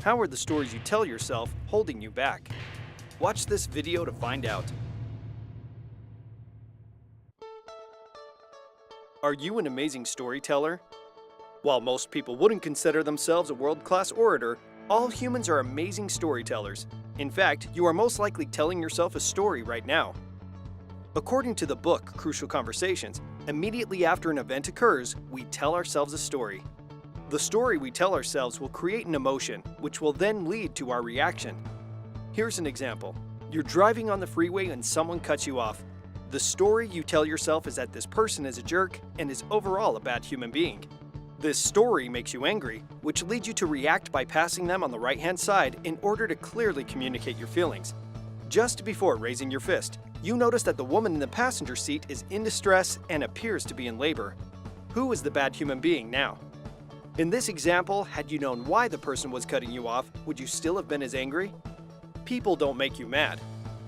How are the stories you tell yourself holding you back? Watch this video to find out. Are you an amazing storyteller? While most people wouldn't consider themselves a world-class orator, all humans are amazing storytellers. In fact, you are most likely telling yourself a story right now. According to the book Crucial Conversations, immediately after an event occurs, we tell ourselves a story. The story we tell ourselves will create an emotion, which will then lead to our reaction. Here's an example. You're driving on the freeway and someone cuts you off. The story you tell yourself is that this person is a jerk and is overall a bad human being. This story makes you angry, which leads you to react by passing them on the right-hand side in order to clearly communicate your feelings. Just before raising your fist, you notice that the woman in the passenger seat is in distress and appears to be in labor. Who is the bad human being now? In this example, had you known why the person was cutting you off, would you still have been as angry? People don't make you mad.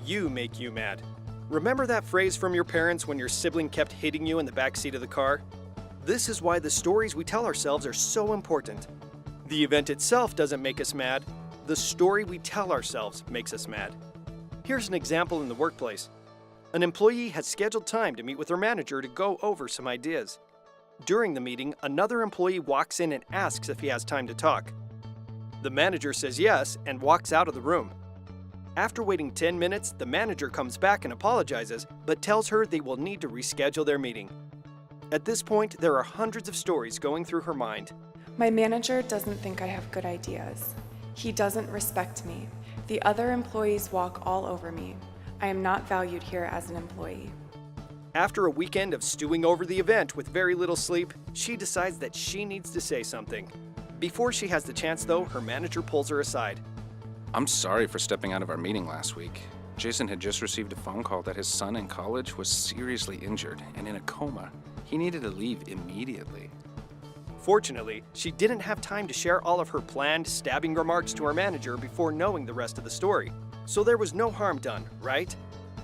You make you mad. Remember that phrase from your parents when your sibling kept hitting you in the back seat of the car? This is why the stories we tell ourselves are so important. The event itself doesn't make us mad. The story we tell ourselves makes us mad. Here's an example in the workplace. An employee has scheduled time to meet with her manager to go over some ideas. During the meeting, another employee walks in and asks if he has time to talk. The manager says yes and walks out of the room. After waiting 10 minutes, the manager comes back and apologizes, but tells her they will need to reschedule their meeting. At this point, there are hundreds of stories going through her mind. My manager doesn't think I have good ideas. He doesn't respect me. The other employees walk all over me. I am not valued here as an employee. After a weekend of stewing over the event with very little sleep, she decides that she needs to say something. Before she has the chance though, her manager pulls her aside. I'm sorry for stepping out of our meeting last week. Jason had just received a phone call that his son in college was seriously injured and in a coma. He needed to leave immediately. Fortunately, she didn't have time to share all of her planned stabbing remarks to her manager before knowing the rest of the story. So there was no harm done, right?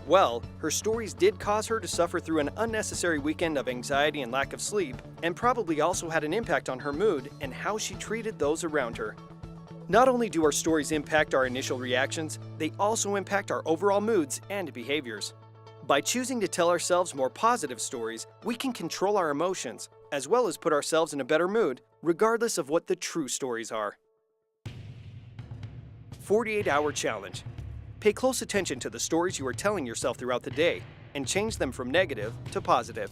Well, her stories did cause her to suffer through an unnecessary weekend of anxiety and lack of sleep, and probably also had an impact on her mood and how she treated those around her. Not only do our stories impact our initial reactions, they also impact our overall moods and behaviors. By choosing to tell ourselves more positive stories, we can control our emotions, as well as put ourselves in a better mood, regardless of what the true stories are. 48-hour challenge. Pay close attention to the stories you are telling yourself throughout the day, and change them from negative to positive.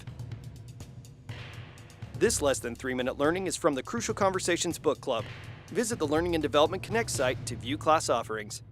This less than 3-minute learning is from the Crucial Conversations Book Club. Visit the Learning and Development Connect site to view class offerings.